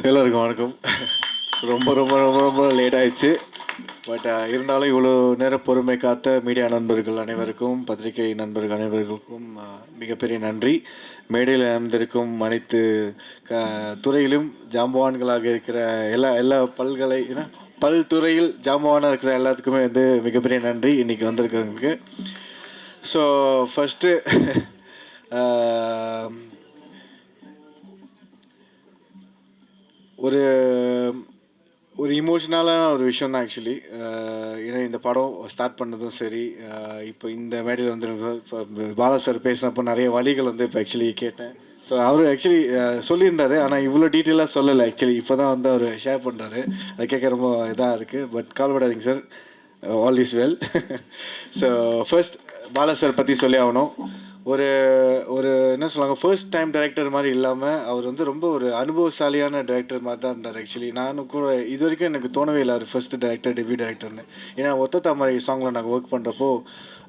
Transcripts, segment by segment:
எல்லாருக்கும் வணக்கம். ரொம்ப ரொம்ப ரொம்ப ரொம்ப லேட் ஆயிடுச்சு. பட் இருந்தாலும் இவ்வளோ நேரம் பொறுமை காத்த மீடியா நண்பர்கள் அனைவருக்கும், பத்திரிகை நண்பர்கள் அனைவர்களுக்கும் மிகப்பெரிய நன்றி. மேடையில் அமர்ந்திருக்கும் அனைத்து துறையிலும் ஜாம்பவான்களாக இருக்கிற எல்லா பல்துறையில் ஜாம்பவானாக இருக்கிற எல்லாத்துக்குமே வந்து மிகப்பெரிய நன்றி இன்றைக்கி வந்திருக்கிறவங்களுக்கு. ஸோ ஃபஸ்ட்டு ஒரு ஒரு இமோஷ்னலான ஒரு விஷயம் தான் ஆக்சுவலி. ஏன்னா இந்த படம் ஸ்டார்ட் பண்ணதும் சரி, இப்போ இந்த மேடையில் வந்து இப்போ பாலா சார் பேசினப்போ நிறைய வழிகள் வந்து இப்போ ஆக்சுவலி கேட்டேன். ஸோ அவர் ஆக்சுவலி சொல்லியிருந்தார், ஆனால் இவ்வளோ டீட்டெயிலாக சொல்லலை. ஆக்சுவலி இப்போ தான் வந்து அவர் ஷேர் பண்ணுறாரு. அது கேட்க ரொம்ப இதாக இருக்குது. பட் கவலைப்படாதீங்க sir, all is well. So first Bala sir பற்றி சொல்லி ஆகணும். ஒரு ஒரு என்ன சொல்லுவாங்க, ஃபர்ஸ்ட் டைம் டைரக்டர் மாதிரி இல்லாமல் அவர் வந்து ரொம்ப ஒரு அனுபவசாலியான டைரக்டர் மாதிரி தான் இருந்தார். ஆக்சுவலி நானும் கூட இது வரைக்கும் எனக்கு தோணவே இல்லை அவர் ஃபர்ஸ்ட் டைரக்டர், டெபியூ டைரக்டர்னு. ஏன்னா ஒத்த தாமரை சாங்கில் நாங்கள் ஒர்க் பண்ணுறப்போ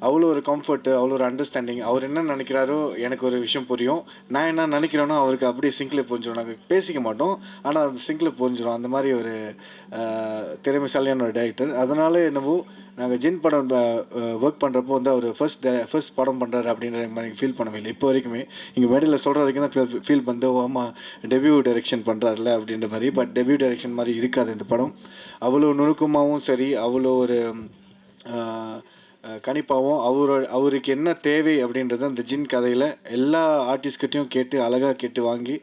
அவ்வளோ ஒரு கம்ஃபர்ட்டு, அவ்வளோ ஒரு அண்டர்ஸ்டாண்டிங். அவர் என்ன நினைக்கிறாரோ எனக்கு ஒரு விஷயம் புரியும், நான் என்ன நினைக்கிறேனோ அவருக்கு அப்படியே சிங்கில் புரிஞ்சிடும். நாங்கள் பேசிக்க மாட்டோம், ஆனால் அது சிங்கில் புரிஞ்சிடும். அந்த மாதிரி ஒரு திறமைசாலியான ஒரு டைரக்டர். அதனால என்னவோ நாங்கள் ஜின் படம் ஒர்க் பண்ணுறப்போ வந்து அவர் ஃபர்ஸ்ட் படம் பண்ணுறாரு அப்படின்ற மாதிரி ஃபீல் பண்ணவே இல்லை இப்போ வரைக்குமே. இங்கே மேடையில் சொல்கிற வரைக்கும் தான் ஃபீல் பண்ணி, ஆமாம் டெபியூ டைரெக்ஷன் பண்ணுறாருல அப்படின்ற மாதிரி. பட் டெபியூ டைரெக்ஷன் மாதிரி இருக்காது இந்த படம். அவ்வளோ நுணுக்கமாகவும் சரி, அவ்வளோ ஒரு கணிப்பாகவும் அவருக்கு என்ன தேவை அப்படின்றது அந்த ஜின் கதையில் எல்லா ஆர்டிஸ்ட்கிட்டையும் கேட்டு அழகாக கேட்டு வாங்கி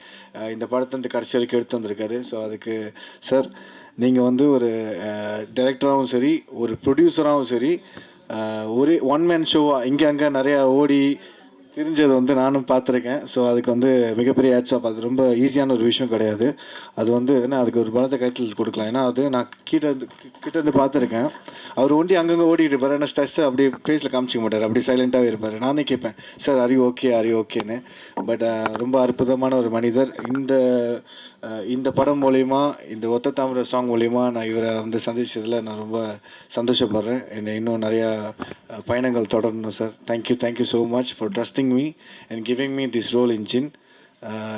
இந்த படத்தை வந்து கடைசி வரைக்கும் எடுத்து வந்திருக்காரு. ஸோ அதுக்கு சார், நீங்கள் வந்து ஒரு டைரக்டராகவும் சரி, ஒரு ப்ரொடியூசராகவும் சரி, ஒரே ஒன் மேன் ஷோவாக இங்கே அங்கே நிறையா ஓடி தெரிஞ்சது வந்து நானும் பார்த்துருக்கேன். ஸோ அதுக்கு வந்து மிகப்பெரிய ஹேட்ஸ் ஆஃப். அது ரொம்ப ஈஸியான ஒரு விஷயம் கிடையாது. அது வந்து என்ன, அதுக்கு ஒரு பலத்தை கைத்தில் கொடுக்கலாம். ஏன்னா அது நான் கிட்டேருந்து பார்த்துருக்கேன். அவர் ஒண்டி அங்கங்கே ஓடிட்டு இருப்பார், ஆனால் ஸ்ட்ரெஸ்ஸை அப்படியே ஃபேஸில் காமிச்சிக்க மாட்டார், அப்படியே சைலண்ட்டாகவே இருப்பார். நானே கேட்பேன், சார் அரி ஓகேன்னு. பட் ரொம்ப அற்புதமான ஒரு மனிதர். இந்த படம் மூலிமா, இந்த ஒத்த தாமரை சாங் மூலிமா நான் இவரை வந்து சந்தித்ததில் நான் ரொம்ப சந்தோஷப்படுறேன். என்னை இன்னும் நிறையா பயணங்கள் தொடரணும் sir. Thank you so much for trusting me and giving me this role in Jinn.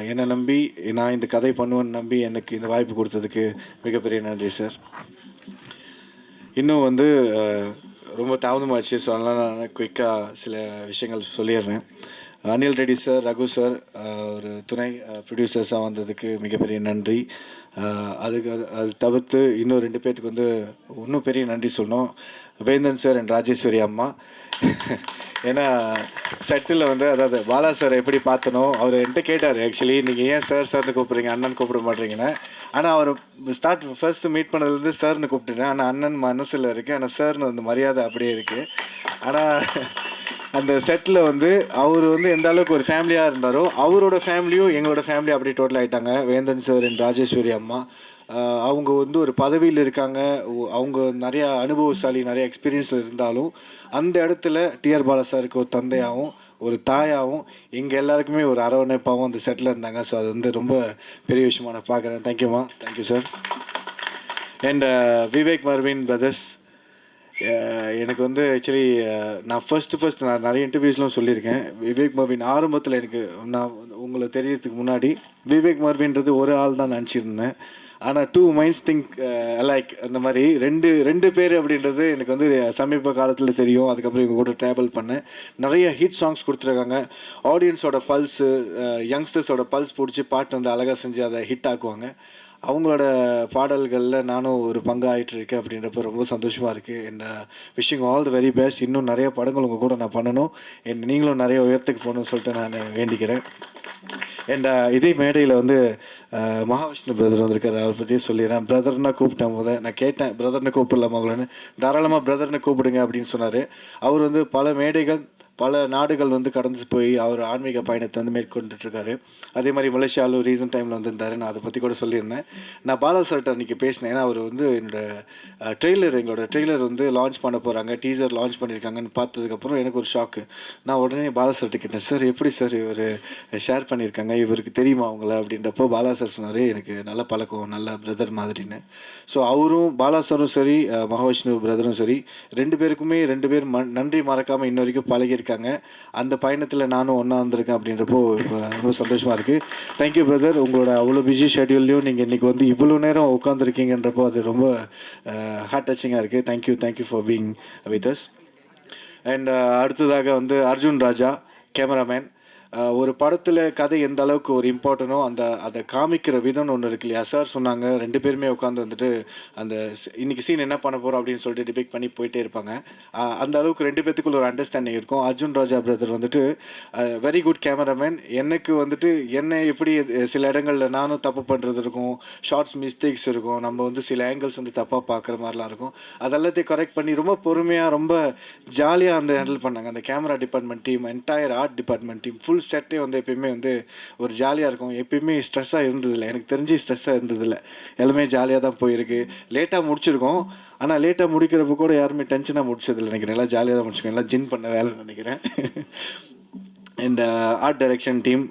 என்னை நம்பி நான் இந்த கதை பண்ணுவேன்னு நம்பி எனக்கு இந்த வாய்ப்பு கொடுத்ததுக்கு மிகப்பெரிய நன்றி சார். இன்னும் வந்து ரொம்ப தாமதமாச்சு. ஸோ அதனால் நான் குயிக்காக சில விஷயங்கள் சொல்லிடுறேன். அனில் ரெட்டி சார், ரகு சார் ஒரு துணை ப்ரொடியூசர்ஸாக வந்ததுக்கு மிகப்பெரிய நன்றி. அது தவிர்த்து இன்னும் 2 பேர்த்துக்கு வந்து இன்னும் பெரிய நன்றி சொல்லணும். வேந்தன் சார் அண்ட் ராஜேஸ்வரி அம்மா. ஏன்னா செட்டில் வந்து, அதாவது பாலா சார் எப்படி பார்த்தனோ, அவர் என்கிட்ட கேட்டார் ஆக்சுவலி, நீங்கள் ஏன் சார்னு கூப்பிட்றீங்க, அண்ணன் கூப்பிட மாட்டேறீங்கன்னு. ஆனால் அவர் ஃபர்ஸ்ட்டு மீட் பண்ணதுலேருந்து சார்னு கூப்பிட்டுட்டேன். ஆனால் அண்ணன் மனசில் இருக்குது, ஆனால் சார்னு வந்து மரியாதை அப்படியே இருக்குது. ஆனால் அந்த செட்டில் வந்து அவர் வந்து எந்த அளவுக்கு ஒரு ஃபேமிலியாக இருந்தாரோ, அவரோட ஃபேமிலியும் எங்களோட ஃபேமிலி அப்படி டோட்டல் ஆகிட்டாங்க. வேந்தன் சார் அண்ட் ராஜேஸ்வரி அம்மா அவங்க வந்து ஒரு பதவியில் இருக்காங்க. அவங்க நிறையா அனுபவசாலி, நிறைய எக்ஸ்பீரியன்ஸில் இருந்தாலும் அந்த இடத்துல டிஆர் பாலா சாருக்கு ஒரு தந்தையாகவும் ஒரு தாயாகவும் எங்கள் எல்லாருக்குமே ஒரு அரவணைப்பாகவும் அந்த செட்டில் இருந்தாங்க. ஸோ அது வந்து ரொம்ப பெரிய விஷயமாக நான் பார்க்குறேன். தேங்க்யூம்மா, thank you sir. And Vivek Marvin brothers, எனக்கு வந்து ஆக்சுவலி நான் ஃபர்ஸ்ட் நான் நிறைய இன்டர்வியூஸ்லாம் சொல்லியிருக்கேன். விவேக் மர்வின் ஆரம்பத்தில் எனக்கு, நான் உங்களை தெரியறதுக்கு முன்னாடி விவேக் மர்வின்றது ஒரு ஆள் தான் நினச்சிருந்தேன். ஆனால் 2 minds think alike அந்த மாதிரி ரெண்டு பேர் அப்படின்றது எனக்கு வந்து சமீப காலத்தில் தெரியும். அதுக்கப்புறம் இவங்க கூட ட்ராவல் பண்ணேன். நிறைய ஹிட் சாங்ஸ் கொடுத்துருக்காங்க. ஆடியன்ஸோட பல்ஸு, யங்ஸ்டர்ஸோட பல்ஸ் பிடிச்சி பாட்டு வந்து அழகாக செஞ்சு அதை ஹிட் ஆக்குவாங்க. அவங்களோட பாடல்களில் நானும் ஒரு பங்காயிட்டு இருக்கேன் அப்படின்றப்ப ரொம்ப சந்தோஷமாக இருக்குது. And wishing all the very best. இன்னும் நிறைய படங்கள் உங்கள் கூட நான் பண்ணணும், நீங்களும் நிறைய உயரத்துக்கு போகணும்னு சொல்லிட்டு நான் வேண்டிக்கிறேன். அண்ட் இதே மேடையில் வந்து மகாவிஷ்ணு பிரதர் வந்திருக்காரு. அவரை பற்றியே சொல்லிடுறேன். பிரதர்னா கூப்பிட்டேன். நான் கேட்டேன், பிரதர்னு கூப்பிடலாமா அவங்களன்னு. தாராளமாக பிரதர்னு கூப்பிடுங்க அப்படின்னு சொன்னார். அவர் வந்து பல மேடைகள், பல நாடுகள் வந்து கடந்து போய் அவர் ஆன்மீக பயணத்தை வந்து மேற்கொண்டுட்ருக்காரு. அதே மாதிரி மலேசியாவில் ரீசன்ட் டைமில் வந்திருந்தார். நான் அதை பற்றி கூட சொல்லியிருந்தேன். நான் பாலா சார்கிட்ட அன்றைக்கி பேசினேன். ஏன்னா அவர் வந்து எங்களோட ட்ரெய்லர் வந்து லான்ச் பண்ண போகிறாங்க, டீசர் லான்ச் பண்ணியிருக்காங்கன்னு பார்த்ததுக்கப்புறம் எனக்கு ஒரு ஷாக்கு. நான் உடனே பாலா சார்கிட்ட கேட்டேன், சார் எப்படி சார் இவர் ஷேர் பண்ணியிருக்காங்க, இவருக்கு தெரியுமா அவங்கள அப்படின்றப்போ பாலா சார் சொன்னார், எனக்கு நல்ல பழக்கம், நல்ல பிரதர் மாதிரின்னு. ஸோ அவரும் பாலா சாரும் சரி, மகாவிஷ்ணு பிரதரும் சரி, 2 பேருக்குமே 2 பேர் நன்றி மறக்காமல் இன்ன வரைக்கும் பழகி இருக்காங்க. அந்த பயணத்தில் நானும் ஒன்றா வந்திருக்கேன் அப்படின்றப்போ இப்போ ரொம்ப சந்தோஷமாக இருக்குது. Thank you brother. உங்களோட அவ்வளோ பிஸி ஷெட்யூல்லையும் நீங்கள் இன்றைக்கி வந்து இவ்வளோ நேரம் உட்காந்துருக்கீங்கன்றப்போ அது ரொம்ப ஹார்ட் டச்சிங்காக இருக்குது. Thank you for being with us. And அடுத்ததாக வந்து அர்ஜுன் ராஜா கேமராமேன். ஒரு படத்தில் கதை எந்த அளவுக்கு ஒரு இம்பார்ட்டனோ அதை காமிக்கிற விதம்னு ஒன்று இருக்கு இல்லையா? சார் சொன்னாங்க 2 பேருமே உட்காந்து வந்துட்டு அந்த இன்றைக்கி சீன் என்ன பண்ண போகிறோம் அப்படின்னு சொல்லிட்டு டிபெக்ட் பண்ணி போயிட்டே இருப்பாங்க. அந்த அளவுக்கு 2 பேத்துக்குள்ள ஒரு அண்டர்ஸ்டாண்டிங் இருக்கும். அர்ஜுன் ராஜா பிரதர் வந்துட்டு வெரி குட் கேமராமேன். எனக்கு வந்துட்டு என்னை எப்படி சில இடங்களில் நானும் தப்பு பண்ணுறது இருக்கும், ஷார்ட்ஸ் மிஸ்டேக்ஸ் இருக்கும், நம்ம வந்து சில ஆங்கிள்ஸ் வந்து தப்பாக பார்க்குற மாதிரிலாம் இருக்கும். அதெல்லாத்தையும் கரெக்ட் பண்ணி ரொம்ப பொறுமையாக ரொம்ப ஜாலியாக வந்து ஹேண்டில் பண்ணாங்க. அந்த camera department team, entire art department team, full செட்டே வந்து எப்பயுமே வந்து ஒரு ஜாலியாக இருக்கும். எப்பயுமே ஸ்ட்ரெஸ்ஸாக இருந்ததில்லை, எனக்கு தெரிஞ்சு ஸ்ட்ரெஸ்ஸாக இருந்ததில்லை. எல்லாமே ஜாலியாக தான் போயிருக்கு. லேட்டாக முடிச்சிருக்கோம், ஆனால் லேட்டாக முடிக்கிறப்ப கூட யாருமே டென்ஷனாக முடிச்சதில்லை நினைக்கிறேன். எல்லாம் ஜாலியாக தான் முடிச்சுக்கோங்க. எல்லாம் ஜின் பண்ண வேலை நினைக்கிறேன். இந்த art direction team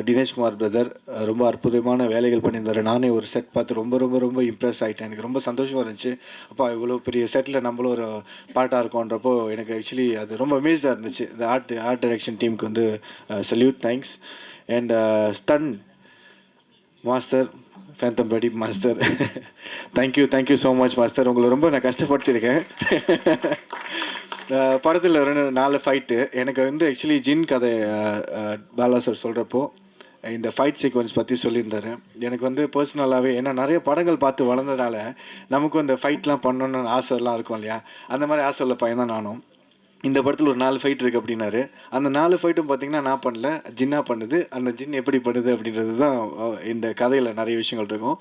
Dineshkumar brother ரொம்ப அற்புதமான வேலைகள் பண்ணியிருந்தார். நானே ஒரு செட் பார்த்து ரொம்ப ரொம்ப ரொம்ப இம்ப்ரெஸ் ஆகிட்டேன். எனக்கு ரொம்ப சந்தோஷமாக இருந்துச்சு. அப்போ இவ்வளோ பெரிய செட்டில் நம்மளும் ஒரு பார்ட்டாக இருக்கோன்றப்போ எனக்கு ஆக்சுவலி அது ரொம்ப அமேஸ்டாக இருந்துச்சு. இந்த ஆர்ட் டைரக்ஷன் டீமுக்கு வந்து salute, thanks. And stunt master Phantom Pradeep master, thank you so much master. உங்களை ரொம்ப நான் கஷ்டப்படுத்தியிருக்கேன். படத்தில் 4 ஃபைட்டு எனக்கு வந்து ஆக்சுவலி ஜின் கதை பாலா சார் சொல்கிறப்போ இந்த ஃபைட் சீக்வன்ஸ் பற்றி சொல்லியிருந்தார். எனக்கு வந்து பர்சனலாகவே ஏன்னா நிறைய படங்கள் பார்த்து வளர்ந்ததுனால நமக்கு அந்த ஃபைட்லாம் பண்ணணுன்னு ஆசைலாம் இருக்கும் இல்லையா? அந்த மாதிரி ஆசை உள்ள பையன் தான் நானும். இந்த படத்தில் ஒரு 4 ஃபைட் இருக்குது அப்படின்னாரு. அந்த 4 ஃபைட்டும் பார்த்திங்கன்னா நான் பண்ணல, ஜின்னாக பண்ணுது. அந்த ஜின் எப்படி பண்ணுது அப்படின்றது தான் இந்த கதையில் நிறைய விஷயங்கள் இருக்கும்.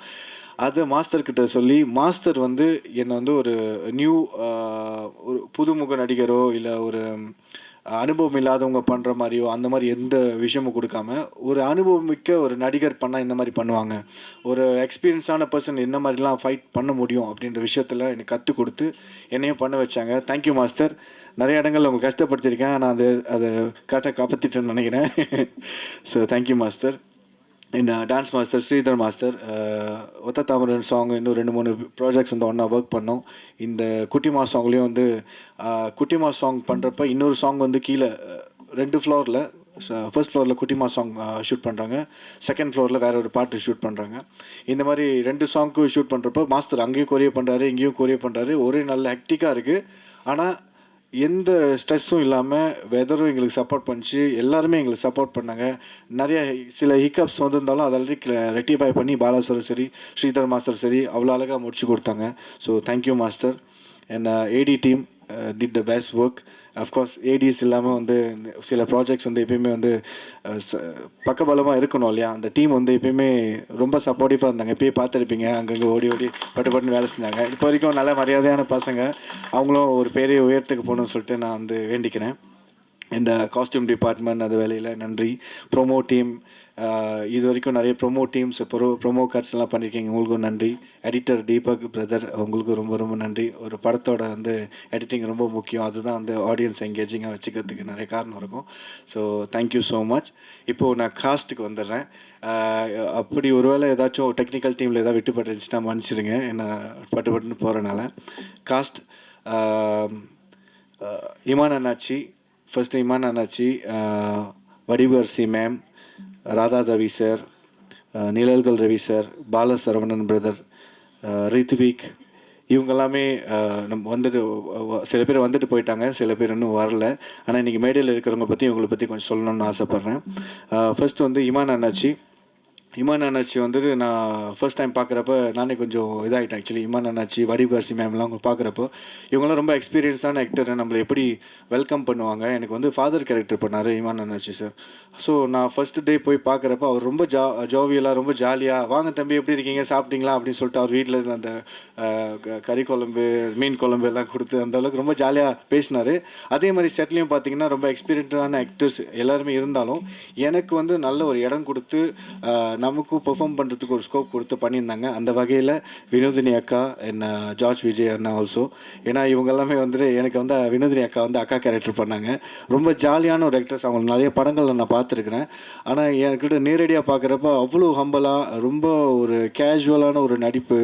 அது மாஸ்டர்கிட்ட சொல்லி மாஸ்டர் வந்து என்னை வந்து ஒரு ஒரு புதுமுக நடிகரோ இல்லை ஒரு அனுபவம் இல்லாதவங்க பண்ணுற மாதிரியோ அந்த மாதிரி எந்த விஷயமும் கொடுக்காம ஒரு அனுபவமிக்க ஒரு நடிகர் பண்ணால் இந்த மாதிரி பண்ணுவாங்க, ஒரு எக்ஸ்பீரியன்ஸான பர்சன் என்ன மாதிரிலாம் ஃபைட் பண்ண முடியும் அப்படின்ற விஷயத்தில் எனக்கு கற்றுக் கொடுத்து என்னையும் பண்ண வச்சாங்க. Thank you master. நிறைய இடங்களில் உங்களுக்கு கஷ்டப்படுத்தியிருக்கேன், ஆனால் அதை கரெக்டாக காப்பாற்றிட்டேன்னு நினைக்கிறேன். So thank you master. இந்த டான்ஸ் மாஸ்டர் ஸ்ரீதர் மாஸ்டர், ஒத்த தாமரன் சாங் இன்னும் 2-3 ப்ராஜெக்ட்ஸ் வந்து ஒன்றா ஒர்க் பண்ணோம். இந்த குட்டிமா சாங்லேயும் வந்து குட்டிமா சாங் பண்ணுறப்ப இன்னொரு சாங் வந்து கீழே 2 ஃப்ளோரில், ஃபர்ஸ்ட் ஃப்ளோரில் குட்டிமா சாங் ஷூட் பண்ணுறாங்க, செகண்ட் ஃப்ளோரில் வேறு ஒரு பாட்டு ஷூட் பண்ணுறாங்க. இந்த மாதிரி 2 சாங்க்கு ஷூட் பண்ணுறப்போ மாஸ்டர் அங்கேயும் கொரியோ பண்ணுறாரு, இங்கேயும் கொரியோ பண்ணுறாரு. ஒரே நல்ல ஹெக்டிக்காக இருக்குது. ஆனால் எந்த ஸ்ட்ரெஸ்ஸும் இல்லாமல் வெதரும் எங்களுக்கு சப்போர்ட் பண்ணிச்சு, எல்லாருமே எங்களுக்கு சப்போர்ட் பண்ணாங்க. நிறைய சில ஹிக்கப்ஸ் வந்திருந்தாலும் அதெல்லாம் ரெக்டிஃபை பண்ணி பாலா சார் சரி ஸ்ரீதர் மாஸ்டர் சரி அவ்வளோ அழகாக முடிச்சு கொடுத்தாங்க. So thank you master. And AD team did the best work. Of course ADs இல்லாமல் வந்து சில ப்ராஜெக்ட்ஸ் வந்து எப்பயுமே வந்து பக்கபலமாக இருக்கணும் இல்லையா? அந்த டீம் வந்து எப்பயுமே ரொம்ப சப்போர்ட்டிவாக இருந்தாங்க. எப்பயும் பார்த்துருப்பீங்க, அங்கங்கே ஓடி பட்டு வேலை செஞ்சாங்க. இப்போ வரைக்கும் நல்ல மரியாதையான பசங்க. அவங்களும் ஒரு பெரிய உயரத்துக்கு போகணும்னு சொல்லிட்டு நான் வந்து வேண்டிக்கிறேன். இந்த காஸ்டியூம் டிபார்ட்மெண்ட் அது வேலையில் நன்றி. ப்ரொமோ டீம் இது வரைக்கும் நிறைய ப்ரொமோ டீம்ஸ் ப்ரொமோ கார்ட்ஸ்லாம் பண்ணியிருக்கீங்க, உங்களுக்கும் நன்றி. எடிட்டர் தீபக் பிரதர், அவங்களுக்கும் ரொம்ப ரொம்ப நன்றி. ஒரு படத்தோட வந்து எடிட்டிங் ரொம்ப முக்கியம், அதுதான் வந்து ஆடியன்ஸ் எங்கேஜிங்காக வச்சுக்கிறதுக்கு நிறைய காரணம் இருக்கும். So thank you so much. இப்போது நான் காஸ்ட்டுக்கு வந்துடுறேன். அப்படி ஒருவேளை ஏதாச்சும் டெக்னிக்கல் டீமில் ஏதாவது விட்டுப்பட்டுருந்துச்சுன்னா மன்னிச்சிடுங்க, என்ன பட்டுன்னு போகிறனால. Cost Imman Annachi, first Imman Annachi, வடிவர்சி ma'am, Radha Ravi sir, நிழல்கள் ரவி சார், பால சரவணன் பிரதர், ரித்விக், இவங்கெல்லாமே நம்ம வந்துட்டு சில பேர் வந்துட்டு போயிட்டாங்க, சில பேர் இன்னும் வரல. ஆனால் இன்றைக்கி மேடையில் இருக்கிறவங்க பற்றி இவங்களை பற்றி கொஞ்சம் சொல்லணும்னு ஆசைப்பட்றேன். ஃபர்ஸ்ட் வந்து இமான் அண்ணாச்சி வந்துட்டு நான் ஃபர்ஸ்ட் டைம் பார்க்குறப்ப நானே கொஞ்சம் இதாகிட்டேன் ஆக்சுவலி. இமான் அண்ணாச்சி, வடிவரசி மேம்லாம் அவங்க பார்க்குறப்போ இவங்களாம் ரொம்ப எக்ஸ்பீரியன்ஸான ஆக்டர், நம்மளை எப்படி வெல்கம் பண்ணுவாங்க. எனக்கு வந்து ஃபாதர் கேரக்டர் பண்ணார் இமான் அண்ணாச்சி சார். ஸோ நான் ஃபஸ்ட்டு டே போய் பார்க்குறப்ப அவர் ரொம்ப ஜோவியலாக ரொம்ப ஜாலியாக, வாங்க தம்பி எப்படி இருக்கீங்க, சாப்பிட்டீங்களா அப்படின்னு சொல்லிட்டு அவர் வீட்டில் இருந்த அந்த கறி குழம்பு, மீன் குழம்பு எல்லாம் கொடுத்து அந்தளவுக்கு ரொம்ப ஜாலியாக பேசினார். அதே மாதிரி செட்லேயும் பார்த்தீங்கன்னா ரொம்ப எக்ஸ்பீரியன்ஸான ஆக்டர்ஸ் எல்லாருமே இருந்தாலும் எனக்கு வந்து நல்ல ஒரு இடம் கொடுத்து நமக்கும் பெர்ஃபார்ம் பண்ணுறதுக்கு ஒரு ஸ்கோப் கொடுத்து பண்ணியிருந்தாங்க. அந்த வகையில் வினோதினி அக்கா, என்ன ஜார்ஜ் விஜய் அண்ணா ஆல்சோ. ஏன்னா இவங்க எல்லாமே வந்துட்டு எனக்கு வந்து வினோதினி அக்கா வந்து அக்கா கேரக்டர் பண்ணாங்க. ரொம்ப ஜாலியான ஒரு ஆக்டர்ஸ். அவங்க நிறைய படங்களில் நான் பார்த்துருக்குறேன். ஆனால் என்கிட்ட நேரடியாக பார்க்குறப்ப அவ்வளோ ஹம்பலாக ரொம்ப ஒரு கேஷுவலான ஒரு நடிப்பு,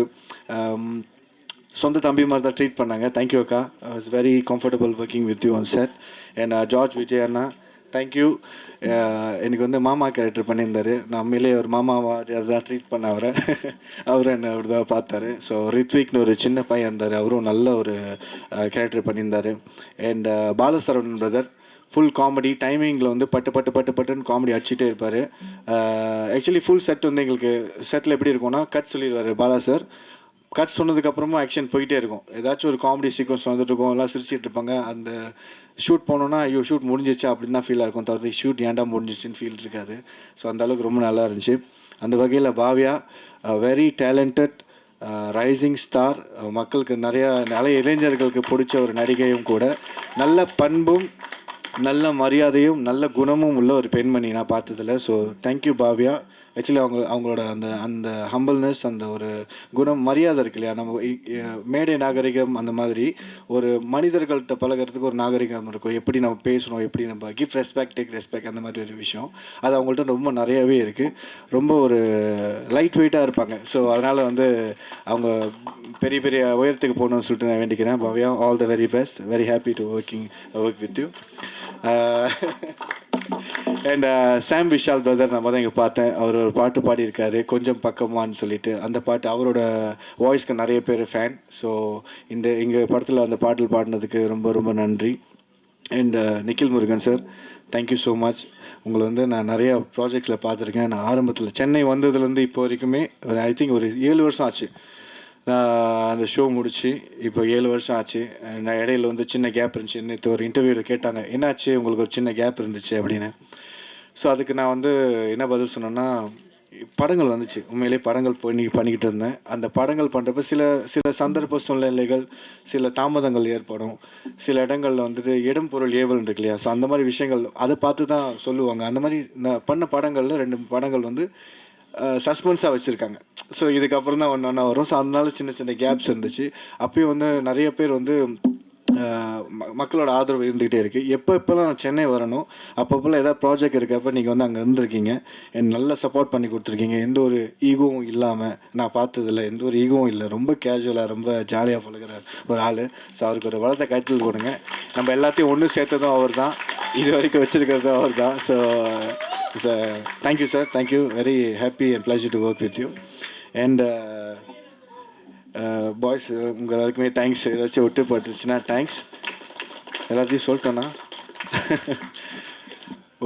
சொந்த தம்பி மாதிரி தான் ட்ரீட் பண்ணாங்க. தேங்க்யூ அக்கா. I was very comfortable working with you on set. And George Vijay Anna, thank you. எனக்கு வந்து மாமா கேரக்டர் பண்ணியிருந்தார். நான் உண்மையிலே ஒரு மாமாவா தான் ட்ரீட் பண்ண அவரை. அவரும் என்னை அப்படி தான் பார்த்தாரு. ஸோ ரித்விக்னு ஒரு சின்ன பையன் இருந்தார், அவரும் நல்ல ஒரு கேரக்டர் பண்ணியிருந்தார். And Bala Saravanan brother full comedy டைமிங்கில் வந்து பட்டுன்னு காமெடி அடிச்சுட்டே இருப்பார். ஆக்சுவலி ஃபுல் செட் வந்து எங்களுக்கு செட்டில் எப்படி இருக்கும்னா, கட் சொல்லிடுவார் பாலா சார். கட் சொன்னதுக்கப்புறமா ஆக்ஷன் போயிட்டே இருக்கும். ஏதாச்சும் ஒரு காமெடி சீக்வன்ஸ் வந்துட்டு இருக்கும், எல்லாம் சிரிச்சிட்டு இருப்பாங்க. அந்த ஷூட் போனோன்னா ஐயோ ஷூட் முடிஞ்சிச்சா அப்படின்னு தான் ஃபீலாக இருக்கும், தவிர ஷூட் ஏன்டா முடிஞ்சிச்சின்னு ஃபீல் இருக்காது. ஸோ அந்தளவுக்கு ரொம்ப நல்லா இருந்துச்சு. அந்த வகையில் Bhavya very talented rising star, மக்களுக்கு நிறைய இளைஞர்களுக்கு பிடிச்ச ஒரு நடிகையும் கூட. நல்ல பண்பும் நல்ல மரியாதையும் நல்ல குணமும் உள்ள ஒரு பெண்மணி நான் பார்த்ததில்ல. So thank you Bhavya. ஆக்சுவலி அவங்களோட அந்த ஹம்பிள்னஸ், அந்த ஒரு குணம், மரியாதை இருக்கு இல்லையா, நம்ம மேடை நாகரிகம் அந்த மாதிரி ஒரு மனிதர்கள்ட்ட பழகிறதுக்கு ஒரு நாகரிகம் இருக்கும். எப்படி நம்ம பேசணும், எப்படி நம்ம கிவ் ரெஸ்பெக்ட், டேக் ரெஸ்பெக்ட், அந்த மாதிரி ஒரு விஷயம் அது அவங்கள்ட்ட ரொம்ப நிறையவே இருக்குது. ரொம்ப ஒரு லைட் வெயிட்டாக இருப்பாங்க. ஸோ அதனால் வந்து அவங்க பெரிய பெரிய உயரத்துக்கு போகணும்னு சொல்லிட்டு நான் வேண்டிக்கிறேன். Bhavya, all the very best. Very happy to work with you. And Sam Vishal brother நம்ம தான் இங்கே பார்த்தேன். அவர் ஒரு பாட்டு பாடியிருக்காரு, கொஞ்சம் பக்கமான்னு சொல்லிட்டு. அந்த பாட்டு அவரோட வாய்ஸ்க்கு நிறைய பேர் ஃபேன். ஸோ எங்கள் படத்தில் அந்த பாடல் பாடினதுக்கு ரொம்ப ரொம்ப நன்றி. And Nikhil Murugan sir, thank you so much. உங்களை வந்து நான் நிறையா ப்ராஜெக்ட்ஸில் பார்த்துருக்கேன். நான் ஆரம்பத்தில் சென்னை வந்ததுலேருந்து இப்போ வரைக்குமே ஐ திங்க் ஒரு 7 வருஷம் ஆச்சு நான் அந்த ஷோ முடிச்சு. இப்போ 7 வருஷம் ஆச்சு. நான் இடையில வந்து சின்ன கேப் இருந்துச்சு. நேற்று ஒரு இன்டர்வியூவில் கேட்டாங்க, என்னாச்சு உங்களுக்கு ஒரு சின்ன கேப் இருந்துச்சு அப்படின்னு. ஸோ அதுக்கு நான் வந்து என்ன பதில் சொன்னேன்னா, படங்கள் வந்துச்சு, உண்மையிலே படங்கள் பண்ணிக்கிட்டு இருந்தேன். அந்த படங்கள் பண்ணுறப்ப சில சந்தர்ப்ப சூழ்நிலைகள், சில தாமதங்கள் ஏற்படும். சில இடங்களில் வந்துட்டு இடம் பொருள் ஏவல் இருக்கு இல்லையா, ஸோ அந்த மாதிரி விஷயங்கள் அதை பார்த்து தான் சொல்லுவாங்க. அந்த மாதிரி நான் பண்ண படங்களில் 2 படங்கள் வந்து சஸ்பென்ஸாக வச்சுருக்காங்க. ஸோ இதுக்கப்புறம் தான் ஒன்று வரும். ஸோ அதனால சின்ன சின்ன கேப்ஸ் இருந்துச்சு. அப்பயும் வந்து நிறைய பேர் வந்து மக்களோட ஆதரவு இருந்துக்கிட்டே இருக்குது. எப்போல்லாம் நான் சென்னை வரணும், அப்பப்போல்லாம் ஏதாவது ப்ராஜெக்ட் இருக்கப்போ நீங்கள் வந்து அங்கே இருந்திருக்கீங்க, எனக்கு நல்லா சப்போர்ட் பண்ணி கொடுத்துருக்கீங்க. எந்த ஒரு ஈகோவும் இல்லாமல் நான் பார்த்ததில்ல, எந்த ஒரு ஈகோவும் இல்லை. ரொம்ப கேஷுவலாக ரொம்ப ஜாலியாக பழகிற ஒரு ஆள். ஸோ அவருக்கு ஒரு வளர்த்த கைத்தல் கொடுங்க. நம்ம எல்லாத்தையும் ஒன்று சேர்த்ததும் அவர் தான், இது வரைக்கும் வச்சுருக்கிறதும் அவர் தான். So thank you sir, thank you. Very happy and pleasure to work with you. And boys உங்கள் எல்லாருக்குமே தேங்க்ஸ். ஏதாச்சும் விட்டு போட்டுருச்சுன்னா தேங்க்ஸ். எல்லாத்தையும் சொல்லிட்டோன்னா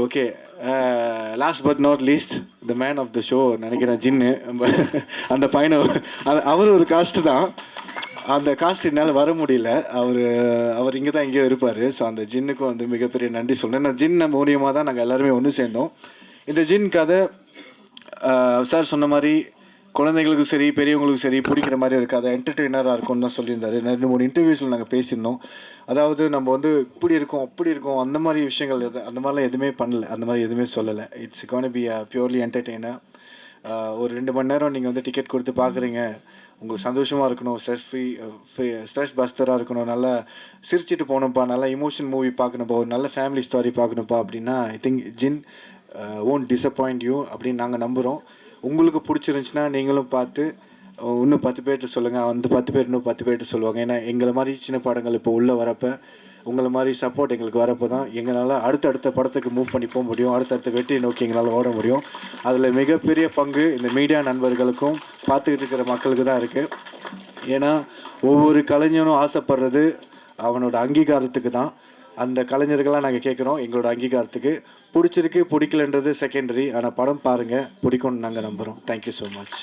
okay. Last but not least, the man of the show நினைக்கிறேன், ஜின்னு. அந்த பையனை அவர் ஒரு காஸ்ட்டு தான். அந்த காஸ்ட் என்னால் வர முடியல. அவர் இங்கே தான் எங்கேயோ இருப்பார். ஸோ அந்த ஜின்னுக்கும் வந்து மிகப்பெரிய நன்றி சொல்கிறேன். நான் ஜின்னை மூலியமாக தான் நாங்கள் எல்லாருமே ஒன்று சேர்ந்தோம். இந்த ஜின் கதை சார் சொன்ன மாதிரி குழந்தைங்களுக்கும் சரி பெரியவங்களுக்கும் சரி பிடிக்கிற மாதிரி ஒரு கதை, என்டர்டெய்னராக இருக்கும்னு தான் சொல்லியிருந்தாரு. 2-3 இன்டர்வியூஸில் நாங்கள் பேசியிருந்தோம். அதாவது நம்ம வந்து இப்படி இருக்கோம் அப்படி இருக்கோம் அந்த மாதிரி விஷயங்கள் அந்த மாதிரிலாம் எதுவுமே பண்ணல, அந்த மாதிரி எதுவுமே சொல்லலை. It's gonna be purely entertainer. ஒரு 2 மணி நேரம் நீங்கள் வந்து டிக்கெட் கொடுத்து பார்க்குறீங்க, உங்களுக்கு சந்தோஷமாக இருக்கணும், ஸ்ட்ரெஸ் பஸ்டராக இருக்கணும், நல்லா சிரிச்சிட்டு போகணும்ப்பா, நல்லா இமோஷன் மூவி பார்க்கணுப்பா, ஒரு நல்ல ஃபேமிலி ஸ்டோரி பார்க்கணுப்பா அப்படின்னா I think Jin won't disappoint you அப்படின்னு நாங்கள் நம்புகிறோம். உங்களுக்கு பிடிச்சிருந்துச்சின்னா நீங்களும் பார்த்து இன்னும் 10 பேர்கிட்ட சொல்லுங்கள். அந்த 10 பேர் இன்னும் 10 பேர்கிட்ட சொல்லுவாங்க. ஏன்னா எங்களை மாதிரி சின்ன படங்கள் இப்போ உள்ளே வரப்போ, உங்களை மாதிரி சப்போர்ட் எங்களுக்கு வரப்போ தான் எங்களால் அடுத்தடுத்த படத்துக்கு மூவ் பண்ணி போக முடியும், அடுத்தடுத்த வெற்றியை நோக்கி எங்களால் ஓட முடியும். அதில் மிகப்பெரிய பங்கு இந்த மீடியா நண்பர்களுக்கும் பார்த்துக்கிட்டு இருக்கிற மக்களுக்கு தான் இருக்குது. ஏன்னா ஒவ்வொரு கலைஞனும் ஆசைப்படுறது அவனோட அங்கீகாரத்துக்கு தான். அந்த கலைஞர்களாக நாங்கள் கேட்குறோம் எங்களோட அங்கீகாரத்துக்கு. பிடிச்சிருக்கு பிடிக்கலன்றது செகண்டரி, ஆனால் படம் பாருங்கள், பிடிக்கும்னு நாங்கள் நம்புகிறோம். Thank you so much.